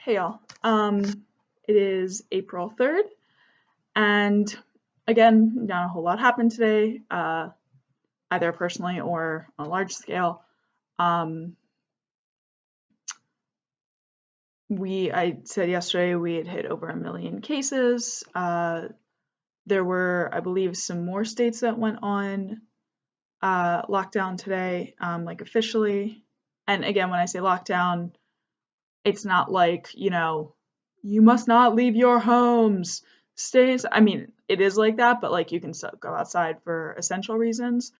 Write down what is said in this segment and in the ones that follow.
Hey y'all. It is April 3rd, and again, not a whole lot happened today, either personally or on a large scale. Um, I said yesterday we had hit over 1 million cases. There were, I believe, some more states that went on lockdown today, like officially. And again, when I say lockdown, it's not like, you must not leave your homes. I mean, it is like that, but like you can still go outside for essential reasons.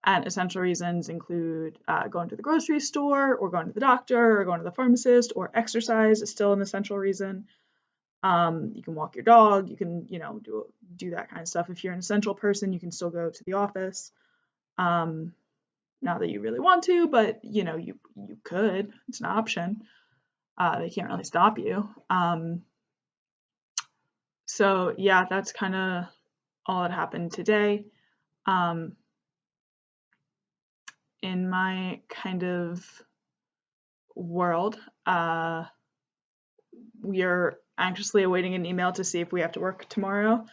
And essential reasons include going to the grocery store, or going to the doctor, or going to the pharmacist, or exercise is still an essential reason. You can walk your dog, you can, do that kind of stuff. If you're an essential person, you can still go to the office. Not that you really want to, but you could. It's an option. They can't really stop you. So yeah, that's kind of all that happened today. In my kind of world, we are anxiously awaiting an email to see if we have to work tomorrow,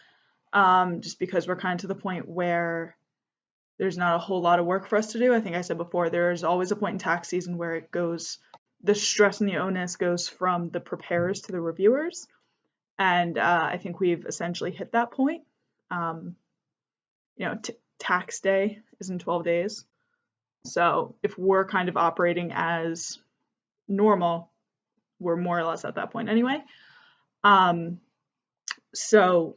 just because we're kind of to the point where there's not a whole lot of work for us to do. I think I said before, there's always a point in tax season where the stress and the onus goes from the preparers to the reviewers. And I think we've essentially hit that point. Tax day is in 12 days. So if we're kind of operating as normal, we're more or less at that point anyway. So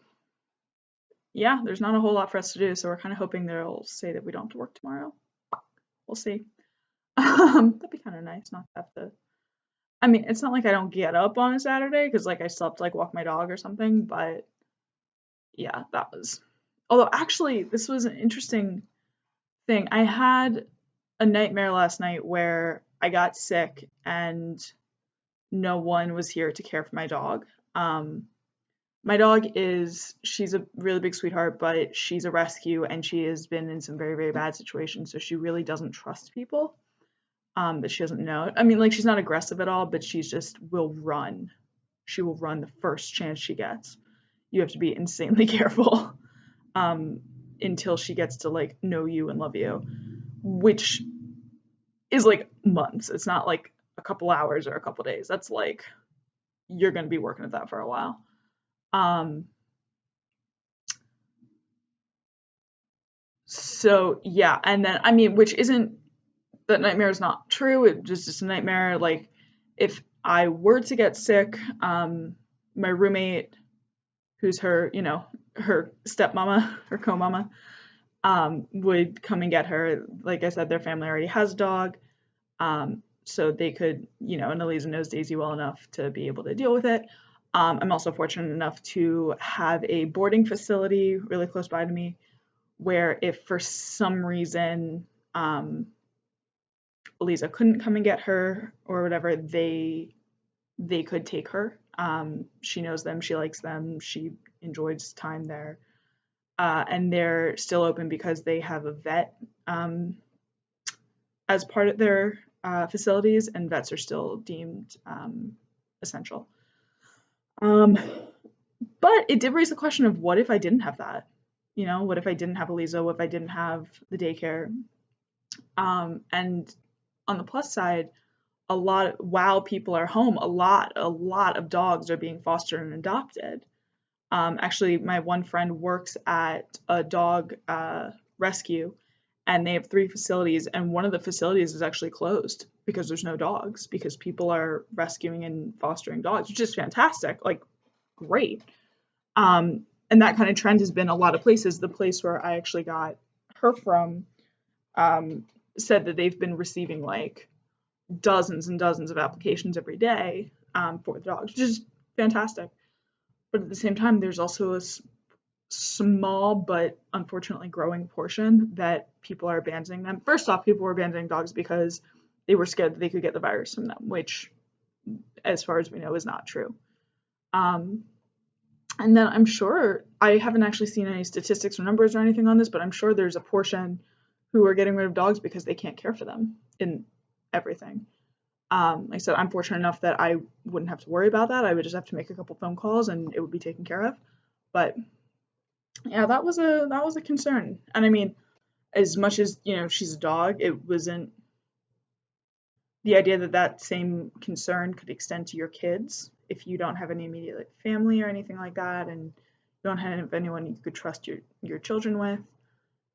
yeah, there's not a whole lot for us to do. So we're kind of hoping they'll say that we don't have to work tomorrow. We'll see. That'd be kind of nice not to have to. I mean, it's not like I don't get up on a Saturday because like I still have to like walk my dog or something, but yeah, that was. Although actually, this was an interesting thing. I had a nightmare last night where I got sick and no one was here to care for my dog. My dog she's a really big sweetheart, but she's a rescue and she has been in some very, very bad situations. So she really doesn't trust people that she doesn't know. I mean, like she's not aggressive at all, but she's just will run. She will run the first chance she gets. You have to be insanely careful until she gets to like know you and love you, which is like months. It's not like a couple hours or a couple days. That's like you're going to be working at that for a while. So yeah, and then I mean, which isn't that nightmare is not true. It's just a nightmare. Like if I were to get sick, my roommate, who's her, her stepmama, her co-mama, would come and get her. Like I said, their family already has a dog. So they could, and Elisa knows Daisy well enough to be able to deal with it. I'm also fortunate enough to have a boarding facility really close by to me where if for some reason Elisa couldn't come and get her or whatever, they could take her. She knows them, she likes them, she enjoys time there. And they're still open because they have a vet as part of their facilities, and vets are still deemed essential. But it did raise the question of what if I didn't have that? What if I didn't have Elisa? What if I didn't have the daycare? And on the plus side, while people are home, a lot of dogs are being fostered and adopted. Actually, my one friend works at a dog rescue, and they have 3 facilities, and one of the facilities is actually closed because there's no dogs, because people are rescuing and fostering dogs, which is fantastic, like great. And that kind of trend has been a lot of places. The place where I actually got her from said that they've been receiving like dozens and dozens of applications every day for the dogs, which is fantastic. But at the same time, there's also a small but unfortunately growing portion that people are abandoning them. First off, people were abandoning dogs because they were scared that they could get the virus from them, which, as far as we know, is not true. And then I'm sure, I haven't actually seen any statistics or numbers or anything on this, but I'm sure there's a portion who are getting rid of dogs because they can't care for them in everything. Like I said, I'm fortunate enough that I wouldn't have to worry about that. I would just have to make a couple phone calls and it would be taken care of. But yeah, that was a concern. And I mean, as much as, she's a dog, it wasn't the idea that that same concern could extend to your kids if you don't have any immediate like, family or anything like that, and you don't have anyone you could trust your children with.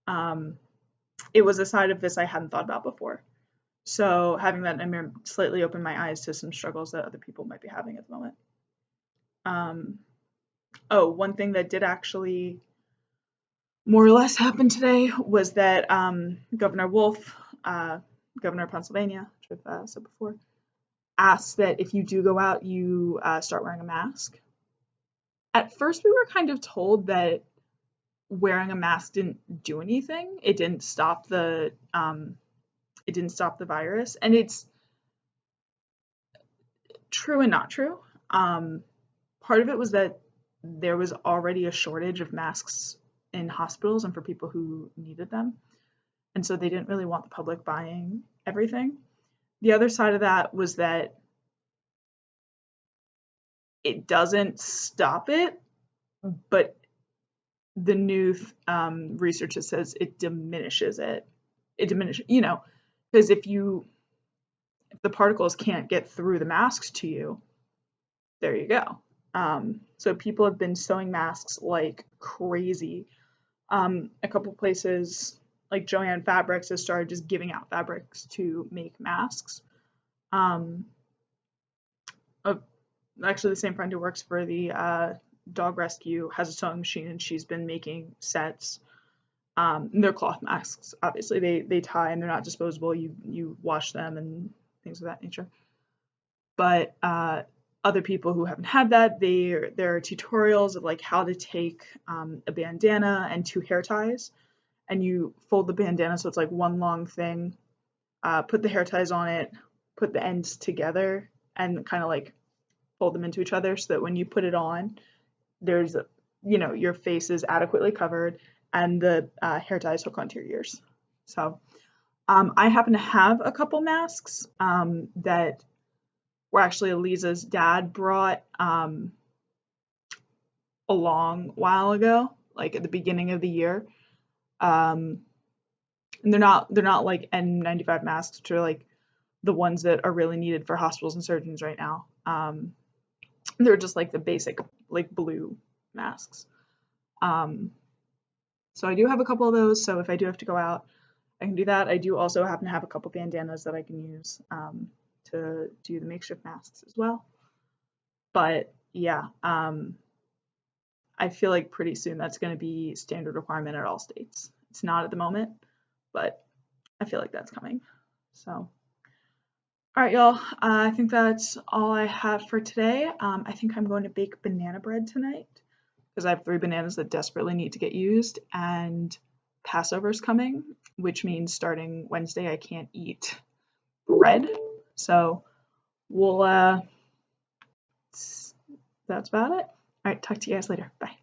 Um, it was a side of this I hadn't thought about before. So having that nightmare slightly opened my eyes to some struggles that other people might be having at the moment. Um, one thing that did actually more or less happen today was that Governor Wolf, governor of Pennsylvania, which I've said before, asked that if you do go out, you start wearing a mask. At first, we were kind of told that wearing a mask didn't do anything. It didn't stop the virus, and it's true and not true. Part of it was that there was already a shortage of masks in hospitals and for people who needed them, and so they didn't really want the public buying everything. The other side of that was that it doesn't stop it, but the new research that says it diminishes it. It diminishes, because if the particles can't get through the masks to you, there you go. So people have been sewing masks like crazy. A couple places like Joanne Fabrics has started just giving out fabrics to make masks. Actually, the same friend who works for the dog rescue has a sewing machine, and she's been making sets. They're cloth masks. Obviously, they tie and they're not disposable. You wash them and things of that nature. But other people who haven't had that, there are tutorials of like how to take a bandana and 2 hair ties, and you fold the bandana so it's like one long thing. Put the hair ties on it, put the ends together, and kind of like fold them into each other so that when you put it on, there's your face is adequately covered and the hair ties hook onto your ears. So I happen to have a couple masks that were actually Eliza's dad brought a long while ago, like at the beginning of the year. And they're not like N95 masks, which are like the ones that are really needed for hospitals and surgeons right now. They're just like the basic like blue masks. So I do have a couple of those. So if I do have to go out, I can do that. I do also happen to have a couple bandanas that I can use to do the makeshift masks as well. But yeah, I feel like pretty soon that's going to be standard requirement at all states. It's not at the moment, but I feel like that's coming. So, all right, y'all. I think that's all I have for today. I think I'm going to bake banana bread tonight because I have 3 bananas that desperately need to get used, and Passover's coming, which means starting Wednesday I can't eat bread. So we'll that's about it. All right, talk to you guys later. Bye.